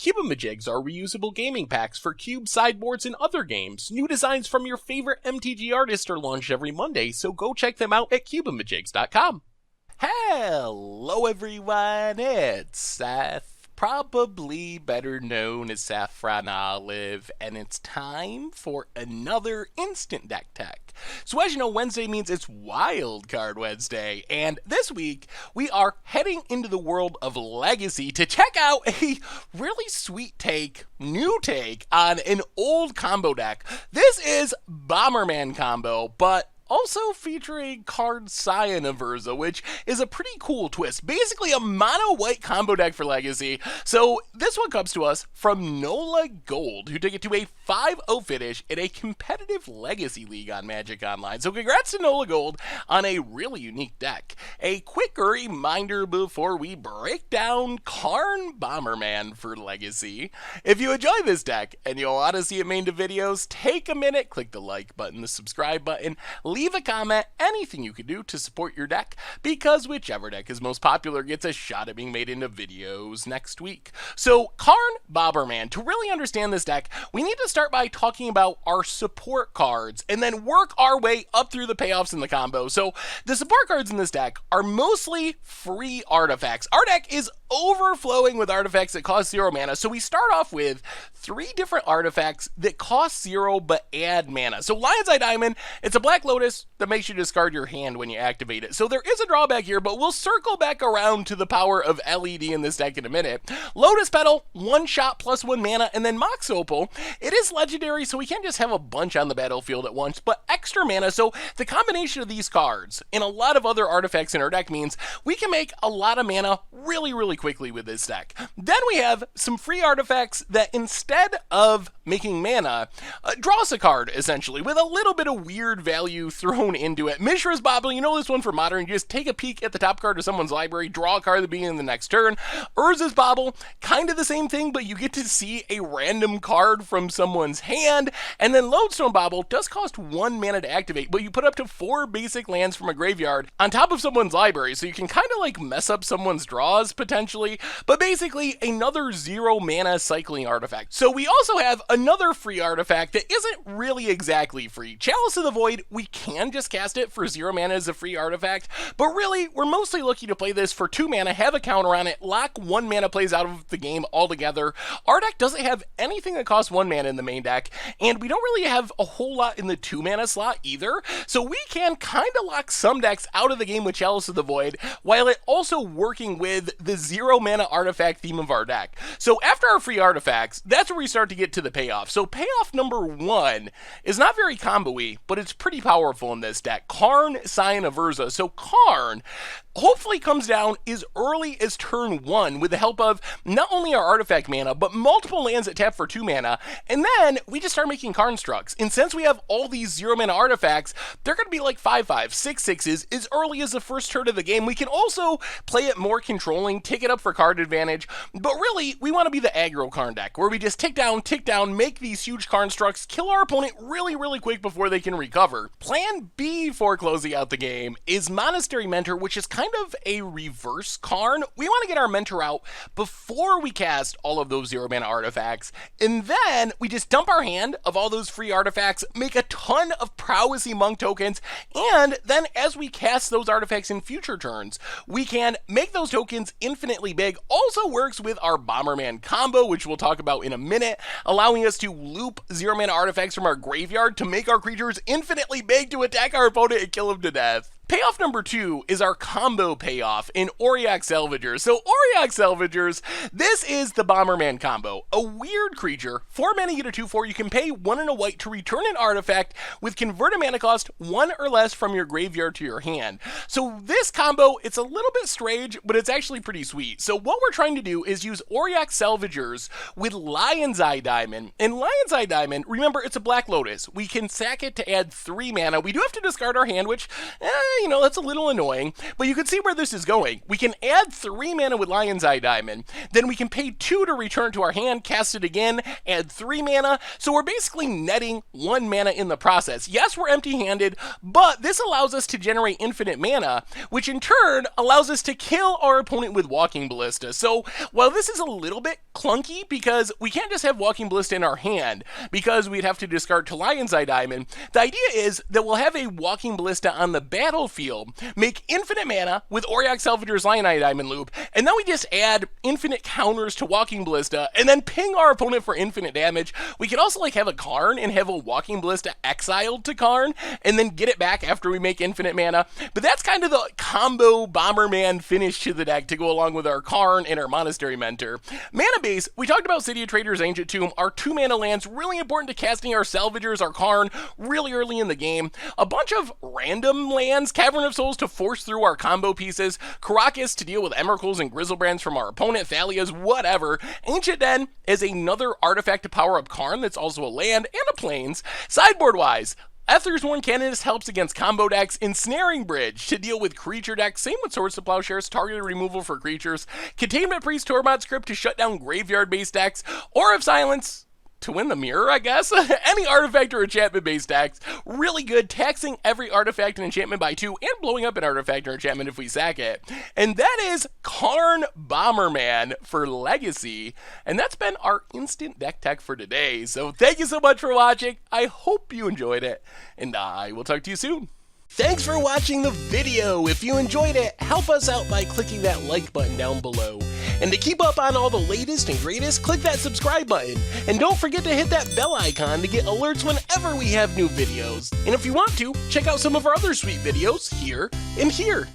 Cubemajigs are reusable gaming packs for cube sideboards and other games. New designs from your favorite MTG artists are launched every Monday, so go check them out at Cubemajigs.com. Hello everyone, it's Seth, probably better known as Saffron Olive, and it's time for another Instant Deck Tech. So as you know, Wednesday means it's Wild Card Wednesday, and this week we are heading into the world of Legacy to check out a really sweet new take on an old combo deck. This is Bomberman combo, but also featuring Karn Scion of Urza, which is a pretty cool twist. Basically a mono-white combo deck for Legacy. So this one comes to us from Nola Gold, who took it to a 5-0 finish in a competitive Legacy League on Magic Online. So congrats to Nola Gold on a really unique deck. A quick reminder before we break down Karn Bomberman for Legacy. If you enjoy this deck and you want to see it made into videos, take a minute, click the like button, the subscribe button, leave a comment, anything you can do to support your deck, because whichever deck is most popular gets a shot at being made into videos next week. So Karn Bomberman, to really understand this deck, we need to start by talking about our support cards and then work our way up through the payoffs in the combo. So the support cards in this deck are mostly free artifacts. Our deck is overflowing with artifacts that cost 0 mana. So we start off with 3 different artifacts that cost 0 but add mana. So Lion's Eye Diamond, it's a Black Lotus that makes you discard your hand when you activate it. So there is a drawback here, but we'll circle back around to the power of LED in this deck in a minute. Lotus Petal, 1 shot plus 1 mana, and then Mox Opal. It is legendary, so we can't just have a bunch on the battlefield at once, but extra mana. So the combination of these cards and a lot of other artifacts in our deck means we can make a lot of mana really quickly with this deck. Then we have some free artifacts that instead of making mana, draw us a card, essentially, with a little bit of weird value thrown into it. Mishra's Bauble, you know this one from Modern. You just take a peek at the top card of someone's library, draw a card at the beginning of the next turn. Urza's Bauble, kind of the same thing, but you get to see a random card from someone's hand. And then Lodestone Bauble does cost 1 mana to activate, but you put up to 4 basic lands from a graveyard on top of someone's library, so you can kind of like mess up someone's draws potentially, but basically another 0 mana cycling artifact. So we also have another free artifact that isn't really exactly free. Chalice of the Void, we can just cast it for 0 mana as a free artifact, but really we're mostly looking to play this for 2 mana, have a counter on it, lock 1 mana plays out of the game altogether. Our deck doesn't have anything that costs 1 mana in the main deck, and we don't really have a whole lot in the 2 mana slot either, so we can kind of lock some decks out of the game with Chalice of the Void, while it also working with the 0 mana artifact theme of our deck. So after our free artifacts, that's where we start to get to the payoff. So payoff number 1 is not very combo-y, but it's pretty powerful in this deck. Karn Scion of Urza. So Karn hopefully comes down as early as turn 1 with the help of not only our artifact mana, but multiple lands that tap for 2 mana, and then we just start making Karnstructs. And since we have all these 0 mana artifacts, they're going to be like 5/5, 6/6s as early as the first turn of the game. We can also play it more controlling, take it up for card advantage, but really we want to be the aggro Karn deck, where we just tick down, make these huge Karnstructs, kill our opponent really quick before they can recover. Plan B for closing out the game is Monastery Mentor, which is kind of a reverse Karn. We want to get our Mentor out before we cast all of those 0 mana artifacts, and then we just dump our hand of all those free artifacts, make a ton of Prowessy Monk tokens, and then as we cast those artifacts in future turns, we can make those tokens infinitely big. Also works with our Bomberman combo, which we'll talk about in a minute, allowing us to loop 0 mana artifacts from our graveyard to make our creatures infinitely big to attack our opponent and kill him to death. Payoff number 2 is our combo payoff in Auriok Salvagers. So Auriok Salvagers, this is the Bomberman combo. A weird creature, 4 mana, get a 2/4, you can pay 1 and a white to return an artifact with converted mana cost 1 or less from your graveyard to your hand. So this combo, it's a little bit strange, but it's actually pretty sweet. So what we're trying to do is use Auriok Salvagers with Lion's Eye Diamond. And Lion's Eye Diamond, remember, it's a Black Lotus. We can sack it to add 3 mana. We do have to discard our hand, which that's a little annoying, but you can see where this is going. We can add 3 mana with Lion's Eye Diamond, then we can pay 2 to return to our hand, cast it again, add 3 mana, so we're basically netting 1 mana in the process. Yes, we're empty-handed, but this allows us to generate infinite mana, which in turn allows us to kill our opponent with Walking Ballista. So while this is a little bit clunky because we can't just have Walking Ballista in our hand because we'd have to discard to Lion's Eye Diamond, the idea is that we'll have a Walking Ballista on the battlefield, make infinite mana with Auriok Salvager's Lion's Eye Diamond loop, and then we just add infinite counters to Walking Ballista and then ping our opponent for infinite damage. We could also have a Karn and have a Walking Ballista exiled to Karn and then get it back after we make infinite mana. But that's kind of the combo Bomberman finish to the deck to go along with our Karn and our Monastery Mentor. Mana base, we talked about City of Traders, Ancient Tomb, our 2 mana lands, really important to casting our Salvagers, our Karn, really early in the game. A bunch of random lands, Cavern of Souls to force through our combo pieces, Karakas to deal with Emeralds and Grizzlebrands from our opponent, Thalias, whatever. Ancient Den is another artifact to power up Karn that's also a land and a plains. Sideboard-wise, Ether's Worn Canonist helps against combo decks. Ensnaring Bridge to deal with creature decks. Same with Swords to Plowshares, targeted removal for creatures. Containment Priest Tormod Script to shut down graveyard-based decks. Aura of Silence to win the mirror, I guess. Any artifact or enchantment-based decks. Really good, taxing every artifact and enchantment by 2 and blowing up an artifact or enchantment if we sack it. And that is Karn Bomberman for Legacy. And that's been our instant deck tech for today. So thank you so much for watching. I hope you enjoyed it, and I will talk to you soon. Thanks for watching the video. If you enjoyed it, help us out by clicking that like button down below. And to keep up on all the latest and greatest, click that subscribe button. And don't forget to hit that bell icon to get alerts whenever we have new videos. And if you want to, check out some of our other sweet videos here and here.